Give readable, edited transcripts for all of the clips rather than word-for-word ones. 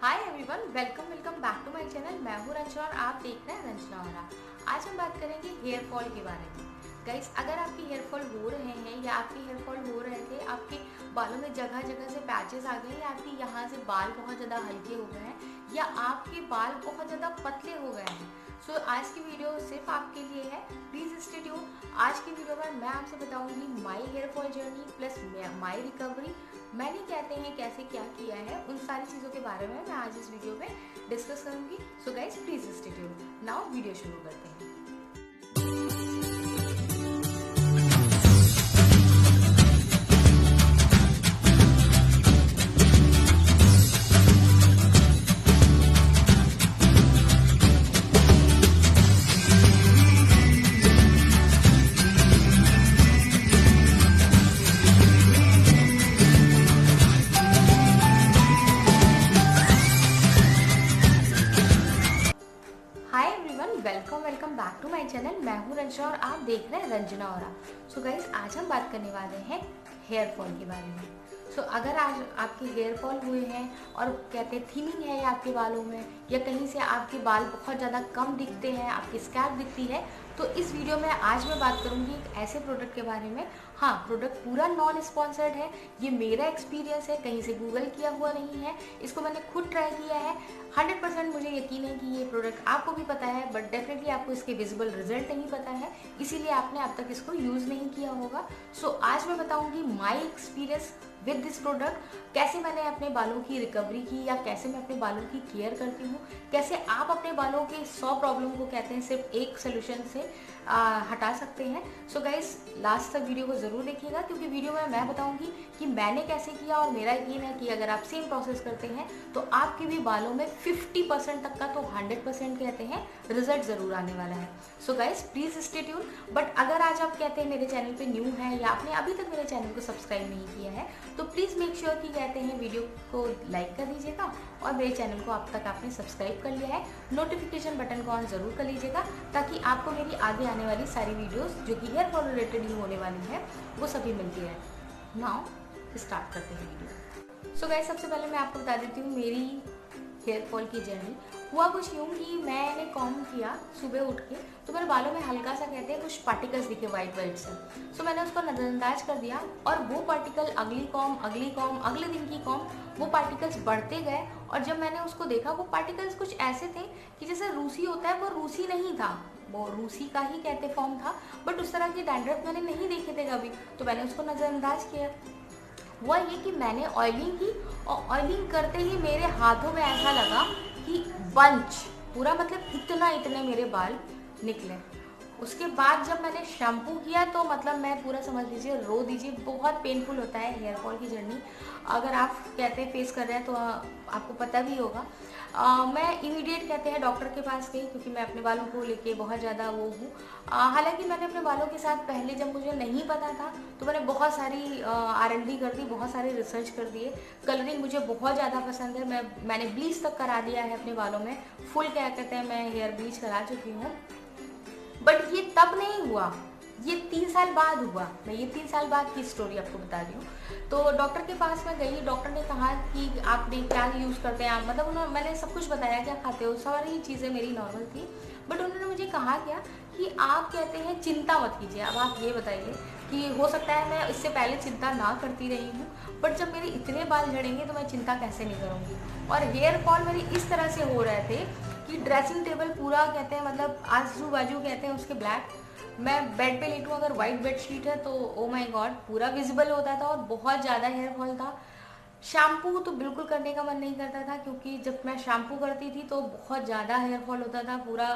Hi everyone, welcome welcome back to my channel. मैं हूँ रंजना और आप देख रहे हैं रंजना और आज हम बात करेंगे हेयर फॉल के बारे में। गाइस, अगर आपके हेयर फॉल हो रहे हैं या आपके हेयर फॉल हो रहे थे, आपके बालों में जगह जगह से पैचेस आ गए या आपके यहाँ से बाल बहुत ज़्यादा हल्के हो गए हैं या आपके बाल बहुत ज़्यादा पतले हो गए हैं, सो आज की वीडियो सिर्फ आपके लिए है। Please stay tune. आज की वीडियो में मैं आपसे बताऊंगी my hair fall journey plus my recovery. मैंने कहते हैं कैसे क्या किया है, उन सारी चीज़ों के बारे में मैं आज इस वीडियो में डिस्कस करूंगी। So guys please stay tune. Now video शुरू करते हैं। Hi everyone, welcome welcome back to my channel. मैं हूँ रंजना और आप देख रहे हैं रंजना और। सो गाइज, आज हम बात करने वाले हैं हेयर फॉल के बारे में। सो अगर आज आपके हेयर फॉल हुए हैं और कहते हैं थिनिंग है या आपके बालों में या कहीं से आपके बाल बहुत ज़्यादा कम दिखते हैं, आपकी स्कैल्प दिखती है, तो इस वीडियो में आज मैं बात करूंगी एक ऐसे प्रोडक्ट के बारे में। हाँ, प्रोडक्ट पूरा नॉन स्पॉन्सर्ड है, ये मेरा एक्सपीरियंस है, कहीं से गूगल किया हुआ नहीं है, इसको मैंने खुद ट्राई किया है। 100% मुझे यकीन है कि ये प्रोडक्ट आपको भी पता है, बट डेफिनेटली आपको इसके विजिबल रिजल्ट नहीं पता है, इसीलिए आपने अब तक इसको यूज़ नहीं किया होगा। सो आज मैं बताऊंगी my experience with this product, कैसे मैंने अपने बालों की रिकवरी की या कैसे मैं अपने बालों की केयर करती हूँ, कैसे आप अपने बालों के 100 प्रॉब्लम को कहते हैं सिर्फ एक सोल्यूशन से हटा सकते हैं। सो गाइस, लास्ट तक वीडियो को ज़रूर देखिएगा, क्योंकि वीडियो में मैं बताऊंगी कि मैंने कैसे किया और मेरा यकीन है कि अगर आप सेम प्रोसेस करते हैं तो आपके भी बालों में 50% तक का तो 100% कहते हैं रिजल्ट ज़रूर आने वाला है। So guys please stay tune. But अगर आज आप कहते हैं मेरे चैनल पे न्यू है या आपने अभी तक मेरे चैनल को सब्सक्राइब नहीं किया है, तो प्लीज़ मेक श्योर कि कहते हैं वीडियो को लाइक कर दीजिएगा और मेरे चैनल को अब तक आपने सब्सक्राइब कर लिया है, नोटिफिकेशन बटन को ऑन ज़रूर कर लीजिएगा, ताकि आपको मेरी आगे आने वाली सारी वीडियोस जो कि हेयर फॉल रिलेटेड ही होने वाली है वो सभी मिलती रहे। नाउ स्टार्ट करते हैं वीडियो। सो गाइस, सबसे पहले मैं आपको बता देती हूँ मेरी हेयर फॉल की जर्नी। हुआ कुछ यूँ कि मैंने कॉम किया सुबह उठ के, तो मेरे बालों में हल्का सा कहते हैं कुछ पार्टिकल्स दिखे वाइट वाइट से। सो मैंने उसको नज़रअंदाज कर दिया और वो पार्टिकल अगली कॉम अगले दिन की कॉम वो पार्टिकल्स बढ़ते गए। और जब मैंने उसको देखा, वो पार्टिकल्स कुछ ऐसे थे कि जैसे रूसी होता है, वो रूसी नहीं था, वो रूसी का ही कहते फॉर्म था, बट उस तरह के डैंड्रफ मैंने नहीं देखे थे कभी, तो मैंने उसको नज़रअंदाज किया। हुआ ये कि मैंने ऑयलिंग की और ऑयलिंग करते ही मेरे हाथों में ऐसा लगा कि बंच पूरा, मतलब इतने मेरे बाल निकले। उसके बाद जब मैंने शैम्पू किया तो मतलब मैं पूरा समझ लीजिए रो दीजिए, बहुत पेनफुल होता है हेयर फॉल की जर्नी। अगर आप कहते हैं फेस कर रहे हैं तो आपको पता भी होगा। मैं इमीडिएट कहते हैं डॉक्टर के पास गई, क्योंकि मैं अपने बालों को लेके बहुत ज़्यादा वो हूँ। हालांकि मैंने अपने बालों के साथ पहले, जब मुझे नहीं पता था, तो मैंने बहुत सारी R&D कर दी, बहुत सारे रिसर्च कर दिए। कलरिंग मुझे बहुत ज़्यादा पसंद है, मैंने ब्लीच तक करा दिया है अपने बालों में, फुल क्या कहते हैं मैं हेयर ब्लीच करा चुकी हूँ। बट ये तब नहीं हुआ, ये 3 साल बाद हुआ। मैं ये 3 साल बाद की स्टोरी आपको बता रही हूँ। तो डॉक्टर के पास मैं गई, डॉक्टर ने कहा कि आपने क्या यूज़ करते हैं आप, मतलब मैंने सब कुछ बताया क्या खाते हो, सारी चीज़ें मेरी नॉर्मल थी। बट उन्होंने मुझे कहा क्या कि आप कहते हैं चिंता मत कीजिए। अब आप ये बताइए कि हो सकता है मैं इससे पहले चिंता ना करती रही हूँ, बट जब मेरे इतने बाल झड़ेंगे तो मैं चिंता कैसे नहीं करूँगी। और हेयर फॉल मेरे इस तरह से हो रहे थे कि ड्रेसिंग टेबल पूरा कहते हैं, मतलब आजू बाजू कहते हैं उसके ब्लैक, मैं बेड पे लेटूँ अगर वाइट बेडशीट है तो ओ माय गॉड पूरा विजिबल होता था और बहुत ज़्यादा हेयर फॉल था। शैम्पू तो बिल्कुल करने का मन नहीं करता था, क्योंकि जब मैं शैम्पू करती थी तो बहुत ज़्यादा हेयर फॉल होता था पूरा,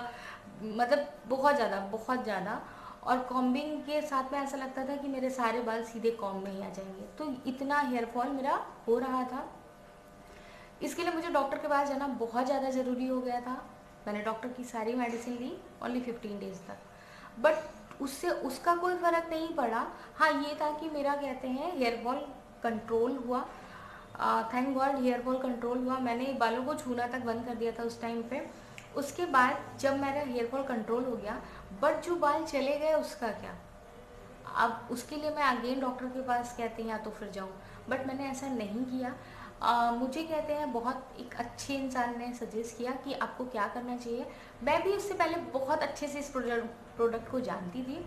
मतलब बहुत ज़्यादा। और कॉम्बिंग के साथ में ऐसा लगता था कि मेरे सारे बाल सीधे कॉम्ब में ही आ जाएंगे, तो इतना हेयर फॉल मेरा हो रहा था। इसके लिए मुझे डॉक्टर के पास जाना बहुत ज़्यादा ज़रूरी हो गया था। मैंने डॉक्टर की सारी मेडिसिन ली ओनली 15 डेज तक, बट उससे उसका कोई फ़र्क नहीं पड़ा। हाँ, ये था कि मेरा कहते हैं हेयर फॉल कंट्रोल हुआ। Thank God hair fall control हुआ। मैंने बालों को छूना तक बंद कर दिया था उस टाइम पे। उसके बाद जब मेरा हेयर फॉल कंट्रोल हो गया, बट जो बाल चले गए उसका क्या, अब उसके लिए मैं अगेन डॉक्टर के पास कहते हैं या तो फिर जाऊँ, बट मैंने ऐसा नहीं किया। मुझे कहते हैं बहुत एक अच्छे इंसान ने सजेस्ट किया कि आपको क्या करना चाहिए। मैं भी उससे पहले बहुत अच्छे से इस प्रोडक्ट को जानती थी,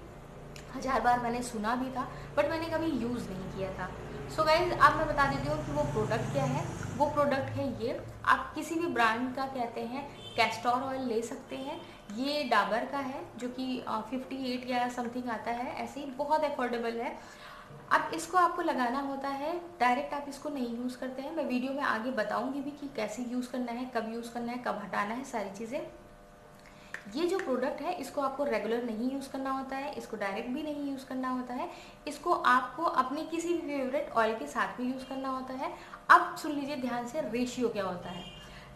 1000 बार मैंने सुना भी था, बट मैंने कभी यूज़ नहीं किया था। सो गाइज अब मैं बता देती हूँ कि वो प्रोडक्ट क्या है। वो प्रोडक्ट है ये, आप किसी भी ब्रांड का कहते हैं कैस्टर ऑयल ले सकते हैं। ये डाबर का है जो कि 58 या समथिंग आता है, ऐसे ही बहुत अफोर्डेबल है। अब इसको आपको लगाना होता है, डायरेक्ट आप इसको नहीं यूज़ करते हैं। मैं वीडियो में आगे बताऊंगी भी कि कैसे यूज़ करना है, कब यूज़ करना है, कब हटाना है, सारी चीज़ें। ये जो प्रोडक्ट है इसको आपको रेगुलर नहीं यूज़ करना होता है, इसको डायरेक्ट भी नहीं यूज़ करना होता है, इसको आपको अपने किसी भी फेवरेट ऑयल के साथ भी यूज़ करना होता है। अब सुन लीजिए ध्यान से, रेशियो क्या होता है।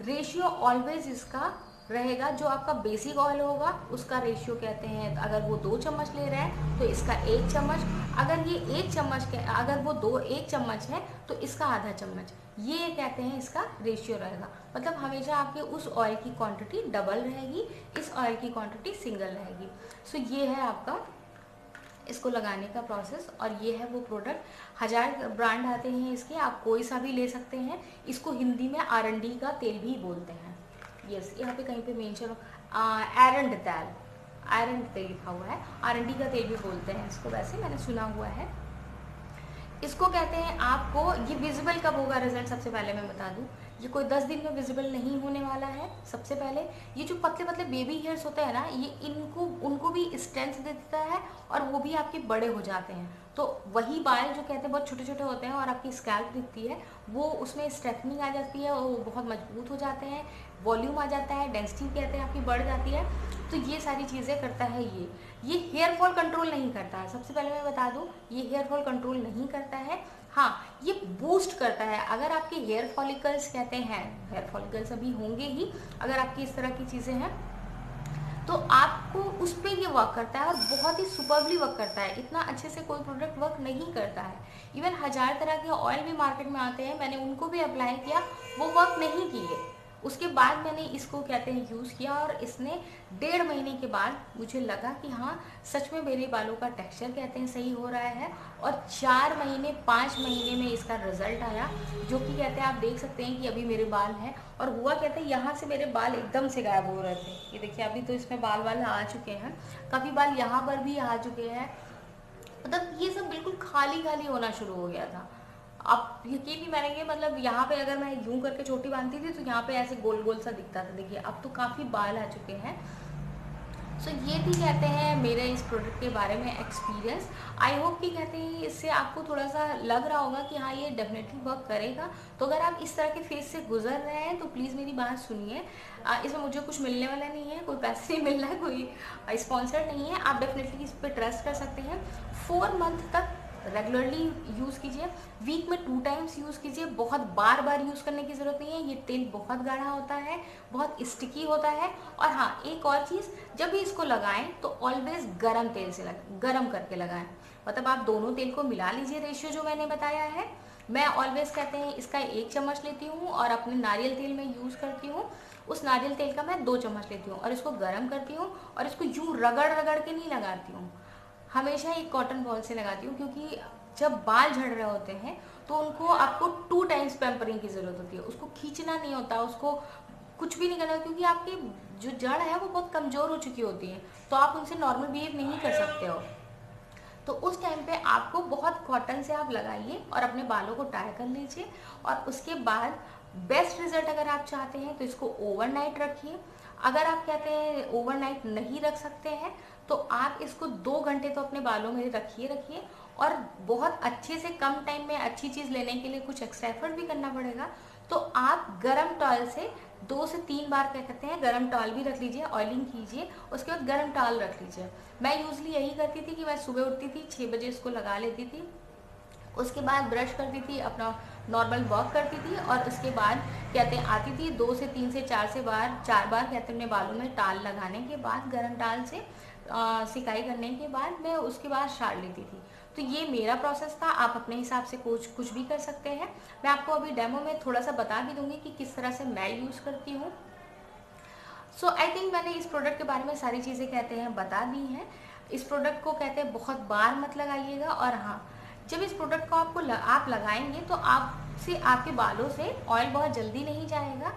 रेशियो ऑलवेज इसका रहेगा, जो आपका बेसिक ऑयल होगा उसका रेशियो कहते हैं, अगर वो 2 चम्मच ले रहा है तो इसका 1 चम्मच, अगर ये 1 चम्मच के, अगर वो 1 चम्मच है तो इसका आधा चम्मच, ये कहते हैं इसका रेशियो रहेगा। मतलब हमेशा आपके उस ऑयल की क्वांटिटी डबल रहेगी, इस ऑयल की क्वांटिटी सिंगल रहेगी। सो ये है आपका इसको लगाने का प्रोसेस, और ये है वो प्रोडक्ट। 1000 ब्रांड आते हैं इसके, आप कोई सा भी ले सकते हैं। इसको हिंदी में आरंडी का तेल भी बोलते हैं। यस, यहाँ पे कहीं पे मेंशन एरंड तेल, एरंड तेल लिखा हुआ है, आरंडी का तेल भी बोलते हैं इसको, वैसे मैंने सुना हुआ है। इसको कहते हैं, आपको ये विजिबल कब होगा रिजल्ट, सबसे पहले मैं बता दूं, ये कोई 10 दिन में विजिबल नहीं होने वाला है। सबसे पहले ये जो पतले पतले बेबी हेयर्स होते हैं ना, ये इनको उनको भी स्ट्रेंथ दे देता है, और वो भी आपके बड़े हो जाते हैं। तो वही बाल जो कहते हैं बहुत छोटे छोटे होते हैं और आपकी स्कैल्प दिखती है, वो उसमें स्ट्रेटनिंग आ जाती है और वो बहुत मजबूत हो जाते हैं, वॉल्यूम आ जाता है, डेंसिटी कहते हैं आपकी बढ़ जाती है। तो ये सारी चीज़ें करता है ये हेयर फॉल कंट्रोल नहीं करता है, सबसे पहले मैं बता दूं, ये हेयर फॉल कंट्रोल नहीं करता है। हाँ, ये बूस्ट करता है। अगर आपके हेयर फॉलिकल्स कहते हैं, हेयर फॉलिकल्स अभी होंगे ही अगर आपकी इस तरह की चीज़ें हैं, तो आपको उस पर ये वर्क करता है और बहुत ही सुपरबली वर्क करता है। इतना अच्छे से कोई प्रोडक्ट वर्क नहीं करता है। इवन 1000 तरह के ऑयल भी मार्केट में आते हैं, मैंने उनको भी अप्लाई किया, वो वर्क नहीं किए। उसके बाद मैंने इसको कहते हैं यूज़ किया, और इसने 1.5 महीने के बाद मुझे लगा कि हाँ सच में मेरे बालों का टेक्सचर कहते हैं सही हो रहा है, और 4 महीने 5 महीने में इसका रिजल्ट आया, जो कि कहते हैं आप देख सकते हैं कि अभी मेरे बाल हैं। और हुआ कहते हैं यहाँ से मेरे बाल एकदम से गायब हो रहे थे, ये देखिए अभी तो इसमें बाल आ चुके हैं, काफ़ी बाल यहाँ पर भी आ चुके हैं, मतलब ये सब बिल्कुल खाली खाली होना शुरू हो गया था। आप यकीन नहीं मानेंगे, मतलब यहाँ पे अगर मैं यूं करके चोटी बांधती थी तो यहाँ पे ऐसे गोल गोल सा दिखता था। देखिए अब तो काफ़ी बाल आ चुके हैं। सो ये भी कहते हैं मेरे इस प्रोडक्ट के बारे में एक्सपीरियंस। आई होप कि कहते हैं इससे आपको थोड़ा सा लग रहा होगा कि हाँ ये डेफिनेटली वर्क करेगा। तो अगर आप इस तरह के फेज से गुजर रहे हैं तो प्लीज़ मेरी बात सुनिए। इसमें मुझे कुछ मिलने वाला नहीं है, कोई पैसे नहीं मिल रहा है, कोई स्पॉन्सर नहीं है। आप डेफिनेटली इस पर ट्रस्ट कर सकते हैं। 4 मंथ तक रेगुलरली यूज़ कीजिए, वीक में 2 टाइम्स यूज़ कीजिए, बहुत बार बार यूज़ करने की ज़रूरत नहीं है। ये तेल बहुत गाढ़ा होता है, बहुत स्टिकी होता है। और हाँ, एक और चीज़, जब भी इसको लगाएं तो ऑलवेज गरम तेल से गरम करके लगाएं। मतलब आप दोनों तेल को मिला लीजिए, रेशियो जो मैंने बताया है। मैं ऑलवेज कहते हैं इसका 1 चम्मच लेती हूँ, और अपने नारियल तेल में यूज़ करती हूँ, उस नारियल तेल का मैं 2 चम्मच लेती हूँ, और इसको गर्म करती हूँ, और इसको यूँ रगड़ रगड़ के नहीं लगाती हूँ, हमेशा एक कॉटन बॉल से लगाती हूँ। क्योंकि जब बाल झड़ रहे होते हैं तो उनको आपको 2 टाइम्स पैम्परिंग की ज़रूरत होती है, उसको खींचना नहीं होता, उसको कुछ भी नहीं करना, क्योंकि आपकी जो जड़ है वो बहुत कमज़ोर हो चुकी होती है, तो आप उनसे नॉर्मल बिहेव नहीं कर सकते हो। तो उस टाइम पे आपको बहुत कॉटन से आप लगाइए और अपने बालों को टाई कर लीजिए। और उसके बाद बेस्ट रिजल्ट अगर आप चाहते हैं तो इसको ओवरनाइट रखिए। अगर आप कहते हैं ओवरनाइट नहीं रख सकते हैं तो आप इसको 2 घंटे तो अपने बालों में रखिए। और बहुत अच्छे से कम टाइम में अच्छी चीज़ लेने के लिए कुछ एक्स्ट्रा एफर्ट भी करना पड़ेगा। तो आप गरम टॉवल से 2 से 3 बार क्या कहते हैं गरम टॉवल भी रख लीजिए, ऑयलिंग कीजिए, उसके बाद गरम टॉवल रख लीजिए। मैं यूजली यही करती थी कि मैं सुबह उठती थी 6 बजे इसको लगा लेती थी, उसके बाद ब्रश करती थी, अपना नॉर्मल वॉक करती थी, और उसके बाद कहते हैं आती थी 2 से 3 से 4 बार कहते हैं अपने बालों में टाल लगाने के बाद, गर्म टाल से सिकाई करने के बाद मैं उसके बाद शार लेती थी। तो ये मेरा प्रोसेस था, आप अपने हिसाब से कुछ भी कर सकते हैं। मैं आपको अभी डेमो में थोड़ा सा बता भी दूंगी कि किस तरह से मैं यूज़ करती हूँ। सो आई थिंक मैंने इस प्रोडक्ट के बारे में सारी चीज़ें कहते हैं बता दी हैं। इस प्रोडक्ट को कहते हैं बहुत बार मत लगाइएगा, और हाँ, जब इस प्रोडक्ट को आप लगाएंगे तो आप उससे आपके बालों से ऑयल बहुत जल्दी नहीं जाएगा।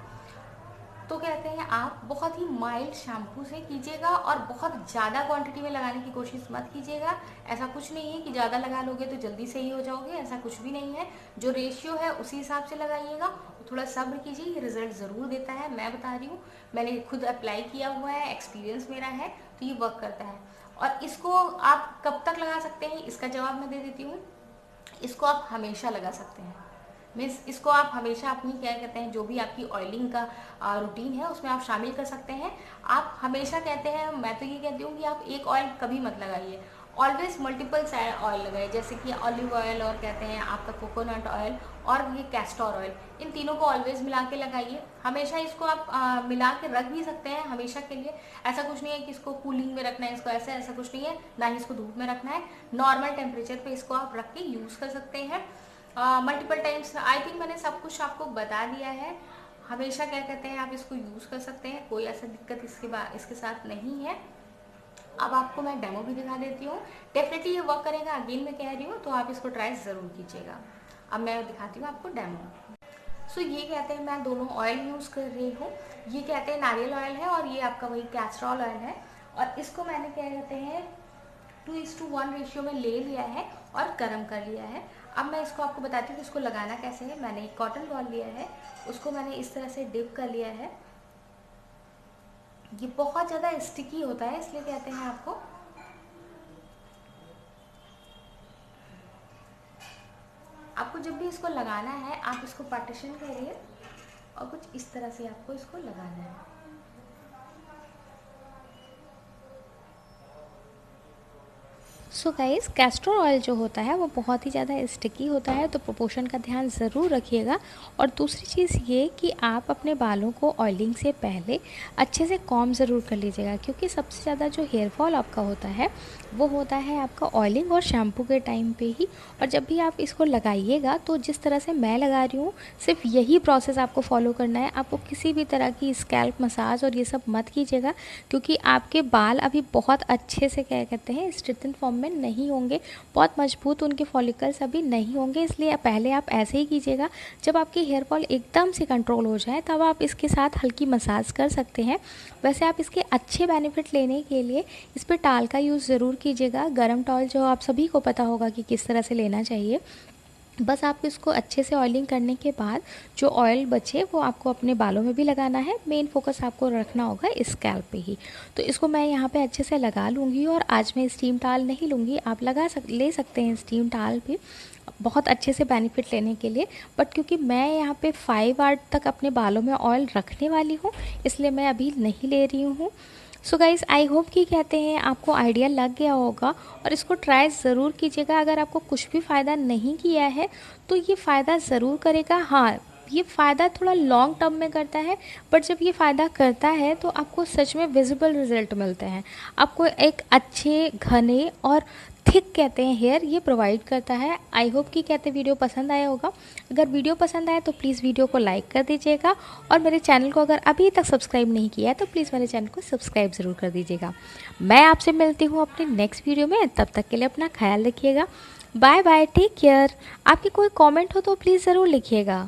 तो कहते हैं आप बहुत ही माइल्ड शैम्पू से कीजिएगा और बहुत ज़्यादा क्वांटिटी में लगाने की कोशिश मत कीजिएगा। ऐसा कुछ नहीं है कि ज़्यादा लगा लोगे तो जल्दी सही हो जाओगे, ऐसा कुछ भी नहीं है। जो रेशियो है उसी हिसाब से लगाइएगा। थोड़ा सब्र कीजिए, ये रिजल्ट ज़रूर देता है, मैं बता रही हूँ, मैंने खुद अप्लाई किया हुआ है, एक्सपीरियंस मेरा है, तो ये वर्क करता है। और इसको आप कब तक लगा सकते हैं, इसका जवाब मैं दे देती हूँ। इसको आप हमेशा लगा सकते हैं। मीन्स इसको आप हमेशा अपनी क्या कहते हैं, जो भी आपकी ऑयलिंग का रूटीन है उसमें आप शामिल कर सकते हैं। आप हमेशा कहते हैं, मैं तो ये कहती हूँ कि आप एक ऑयल कभी मत लगाइए, ऑलवेज मल्टीपल ऑयल लगाइए, जैसे कि ऑलिव ऑयल और कहते हैं आपका कोकोनट ऑयल और ये कैस्टर ऑयल, इन तीनों को ऑलवेज मिला के लगाइए। हमेशा इसको आप मिला के रख भी सकते हैं हमेशा के लिए। ऐसा कुछ नहीं है कि इसको कूलिंग में रखना है, इसको ऐसा कुछ नहीं है, ना ही इसको धूप में रखना है। नॉर्मल टेम्परेचर पे इसको आप रख के यूज़ कर सकते हैं मल्टीपल टाइम्स। आई थिंक मैंने सब कुछ आपको बता दिया है। हमेशा क्या कहते हैं आप इसको यूज़ कर सकते हैं, कोई ऐसा दिक्कत इसके साथ नहीं है। अब आपको मैं डेमो भी दिखा देती हूँ, डेफिनेटली ये वर्क करेगा, अगेन मैं कह रही हूँ, तो आप इसको ट्राई ज़रूर कीजिएगा। अब मैं दिखाती हूँ आपको डेमो। सो ये कहते हैं मैं दोनों ऑयल यूज़ कर रही हूँ, ये कहते हैं नारियल ऑयल है और ये आपका वही कैस्ट्रॉल ऑयल है। और इसको मैंने क्या कहते हैं 2:1 रेशियो में ले लिया है और गर्म कर लिया है। अब मैं इसको आपको बताती हूँ कि इसको लगाना कैसे है। मैंने एक कॉटन बॉल लिया है, उसको मैंने इस तरह से डिप कर लिया है। ये बहुत ज़्यादा स्टिकी होता है, इसलिए कहते हैं आपको जब भी इसको लगाना है आप इसको पार्टीशन करिए और कुछ इस तरह से आपको इसको लगाना है। सो गाइस, कैस्टर ऑयल जो होता है वो बहुत ही ज़्यादा स्टिकी होता है, तो प्रोपोर्शन का ध्यान ज़रूर रखिएगा। और दूसरी चीज़ ये कि आप अपने बालों को ऑयलिंग से पहले अच्छे से कॉम्ब ज़रूर कर लीजिएगा, क्योंकि सबसे ज़्यादा जो हेयर फॉल आपका होता है वो होता है आपका ऑयलिंग और शैम्पू के टाइम पे ही। और जब भी आप इसको लगाइएगा तो जिस तरह से मैं लगा रही हूँ सिर्फ यही प्रोसेस आपको फॉलो करना है। आपको किसी भी तरह की स्कैल्प मसाज और ये सब मत कीजिएगा, क्योंकि आपके बाल अभी बहुत अच्छे से क्या कहते हैं स्ट्रेटन फॉर्म में नहीं होंगे, बहुत मजबूत उनके फॉलिकल्स अभी नहीं होंगे। इसलिए पहले आप ऐसे ही कीजिएगा। जब आपकी हेयर फॉल एकदम से कंट्रोल हो जाए तब आप इसके साथ हल्की मसाज कर सकते हैं। वैसे आप इसके अच्छे बेनिफिट लेने के लिए इस पर टाल का यूज़ ज़रूर कीजिएगा। गर्म टॉवल जो आप सभी को पता होगा कि किस तरह से लेना चाहिए। बस आप इसको अच्छे से ऑयलिंग करने के बाद जो ऑयल बचे वो आपको अपने बालों में भी लगाना है। मेन फोकस आपको रखना होगा स्कैल्प पे ही। तो इसको मैं यहाँ पे अच्छे से लगा लूँगी। और आज मैं स्टीम टाल नहीं लूँगी, आप ले सकते हैं स्टीम टाल भी बहुत अच्छे से बेनिफिट लेने के लिए। बट क्योंकि मैं यहाँ पे 5 आवर तक अपने बालों में ऑयल रखने वाली हूँ, इसलिए मैं अभी नहीं ले रही हूँ। सो गाइज़, आई होप कि कहते हैं आपको आइडिया लग गया होगा और इसको ट्राई ज़रूर कीजिएगा। अगर आपको कुछ भी फ़ायदा नहीं किया है तो ये फ़ायदा ज़रूर करेगा। हाँ, ये फ़ायदा थोड़ा लॉन्ग टर्म में करता है, बट जब ये फ़ायदा करता है तो आपको सच में विजिबल रिजल्ट मिलते हैं। आपको एक अच्छे घने और थिक कहते हैं हेयर ये प्रोवाइड करता है। आई होप कि कहते वीडियो पसंद आया होगा। अगर वीडियो पसंद आए तो प्लीज़ वीडियो को लाइक कर दीजिएगा। और मेरे चैनल को अगर अभी तक सब्सक्राइब नहीं किया है तो प्लीज़ मेरे चैनल को सब्सक्राइब ज़रूर कर दीजिएगा। मैं आपसे मिलती हूँ अपने नेक्स्ट वीडियो में, तब तक के लिए अपना ख्याल रखिएगा। Bye bye, take care. आपकी कोई कॉमेंट हो तो प्लीज़ ज़रूर लिखिएगा।